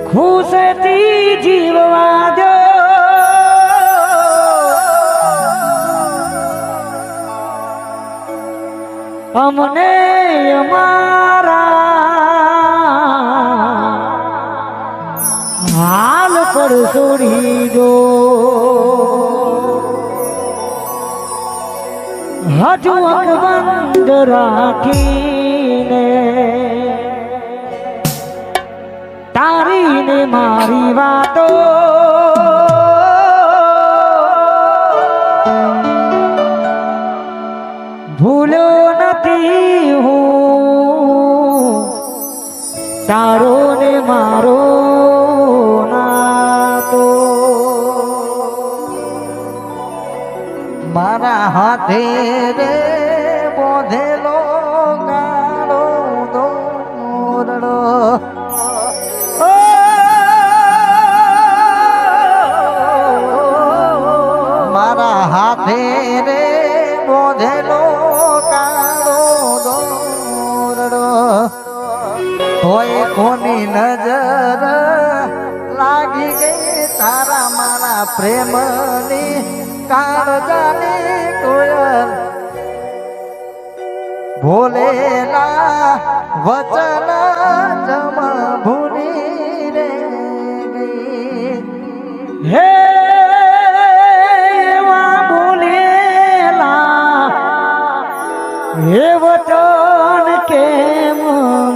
ખુશથી જીવવા દો અમને અમારા હાલ પર છોડી દો હજુ આંખ બંધ રાખીને તારી ને મારી વાતો ભૂલ્યો નથી હું તારો ને મારો નાતો મારા હાથે રે બોધેલો ગાળો દોરડો મારા હાથે રે બોધેલો કાળો દોરડો હોય કોની નજર લાગી ગઈ તારા મારા પ્રેમની કાળજાની કોયલ ભોલેલા વચન જમ ભૂલી રે ગઈ હે એવા ભૂલેલા હે વચન કેમ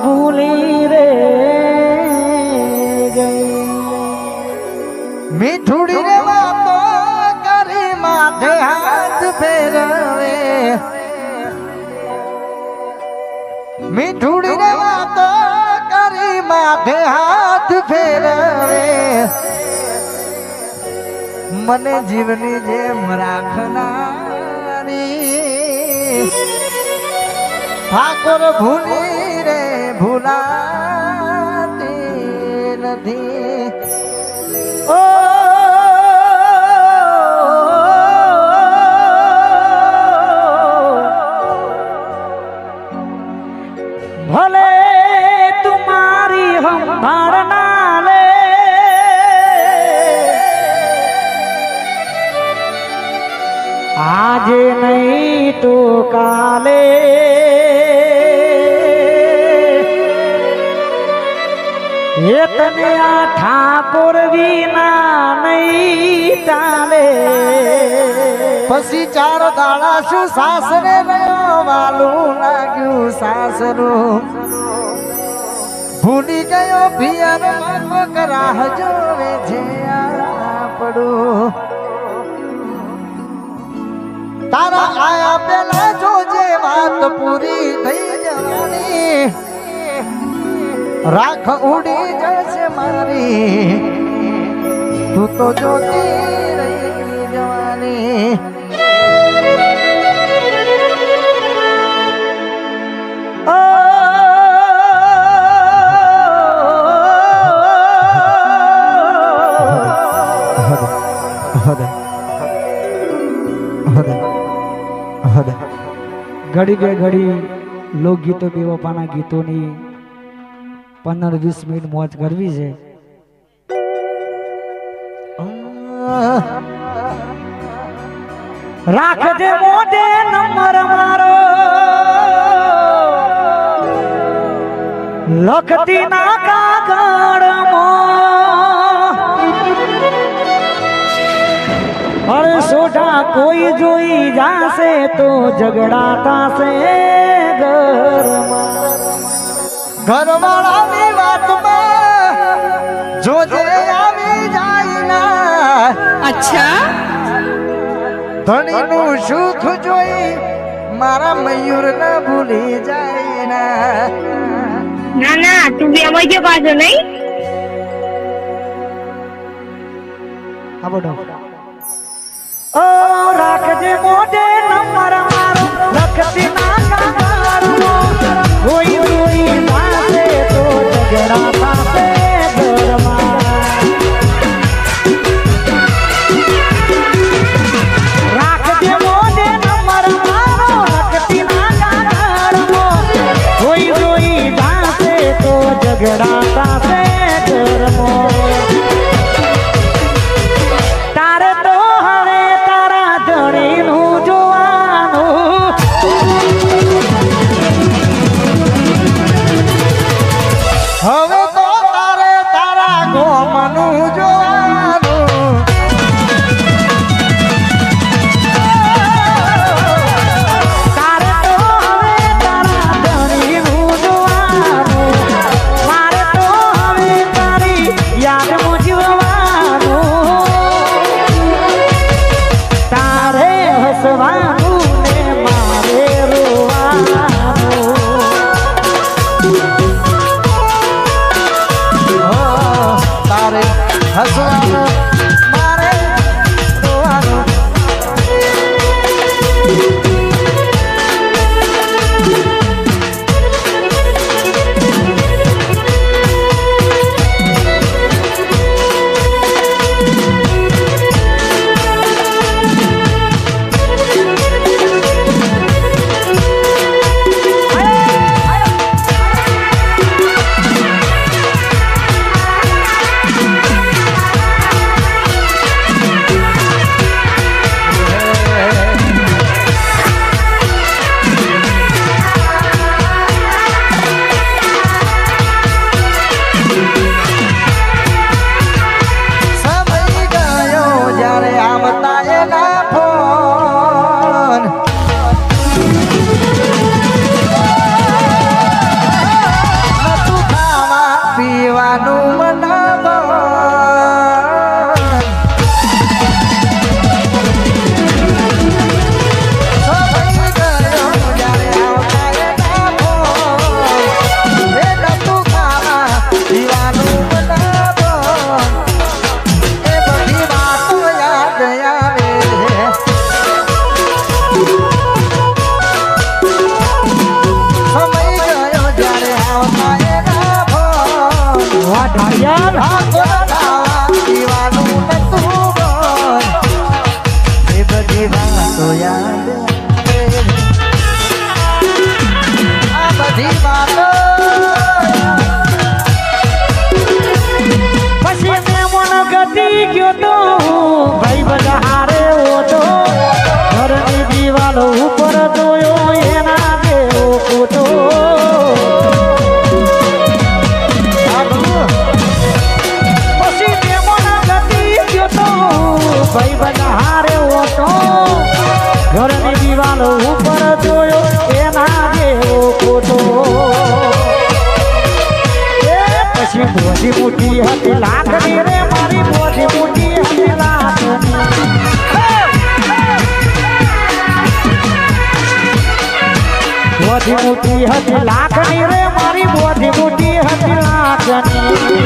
ભૂલી રે ગઈ મીઠુડી રે વાતો કરી માથે હાથ ફેરવે મીઠુડી રે વાતો કરી માથે હાથ ફેરવે મને જીવની જેમ રાખનારી ઠાકોર ભૂલી રે ભૂલાતી નથી ઓ ભલે તુમારી સંભાળ ના લે આજે નહીં તો કાલે એ તને આ ઠાકોર વિના નહીં ચાલે પછી ચાર દાડા શું સાસરે ગયો વાલું લાગ્યું સાસ સ્વરૂપ ભૂલી ગયો પિયર રાહ જોવે છે પડું તારા આયા પેલા જોજે વાત પૂરી થઈ જવાની રાખ ઉડી જશે મારી તું તો જોતી રહી જવાની ઘડી બે ઘડી લોકગીતો બેવફાના ગીતોની 15-20 મિનિટ મોજ કરવી છે. રાખજે મોઢે નંબર મારો લખતી ના કાગળમાં અરે સોઢા કોઈ જોઈ જાશે તો ઝઘડા થાશે ઘરવાળાની વાતમાં જોજે આવી જાય ના અચ્છા ધણીનું સુખ જોઈ મારા મયુર ન ભૂલી જાય ના ના ના તું બી અમાઈ ગયો પાછો નહીં હા બોલો ઓ રાખજે મોઢે નંબર મારો લખતી ના કાગળમાં કોઈ જોઈ જાશે તો ઝઘડા થાશે ઘરમાં રાખજે મોઢે નંબર મારો લખતી ના કાગળમાં કોઈ જોઈ જાશે તો ઝઘડા થાશે ઘરમાં તારે તો હવે તારા ધણીનું જોવાનું હવે તો તારે તારા ગોમનું જોવાનું તારે તો હવે તારા ધણીનું જોવાનું મારે તો હવે તારી યાદમાં જીવવાનું તારે હસવાનું ને મારે રોવાનું તારે હસવાનું મારે રોવાનું ઉપર જોયો એના જેવો ફોટો ઘરની દિવાલો ઉપર જોયો એના જેવો ફોટો મોટી મોટી હતી લાગણી રે મારી મોટી મોટી હતી લાગણી મોટી મોટી હતી લાગણી રે મારી મોટી મોટી હતી લાગણી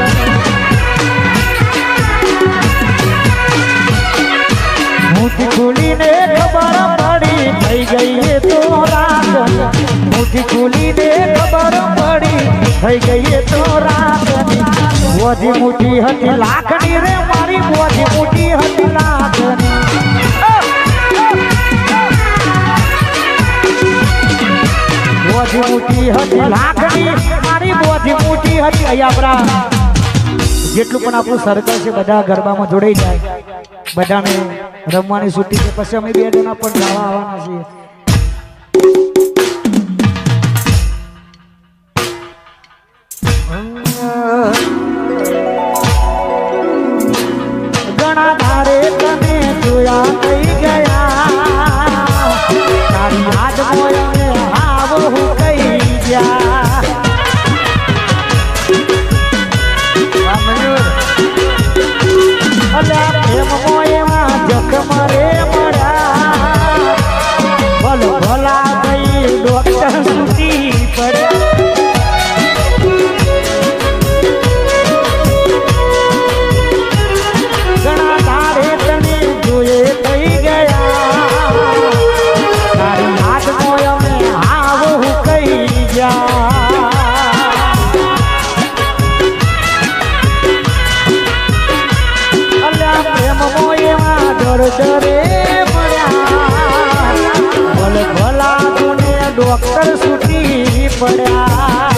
મુઠ્ઠી ખોલીને ખબર પડી થઈ ગઈ એ તો રાગની મુઠ્ઠી ખોલીને ખબર પડી થઈ ગઈ એ તો રાગની મોટી મોટી હતી લાગણી રે મારી મોટી મોટી હતી લાગણી મોટી મોટી હતી લાગણી મારી મોટી મોટી હતી અહીંયા આપણા જેટલું પણ આપણું સર્કલ છે બધા ગરબામાં જોડાઈ જાય બધાને રમવાની છૂટી છે પછી અમે બે જણા પણ ગાવા આવવાના છીએ ઘણા ધારે તને જોયા થઈ ગયા તારી યાદ મોયને આવો હું કહી ગયા અલ્યા પ્રેમ મોયમાં જખમ રે મળ્યા ભલો ભલા ગઈ ડોક્ટર છૂટી પડ્યા ઘણા તારે તને જોયે થઈ ગયા તારી યાદ મોયમે આવો હું કહી ગયા ડરે મળ્યા ભલે ભલા તુને ડોક્ટર છૂટી પડ્યા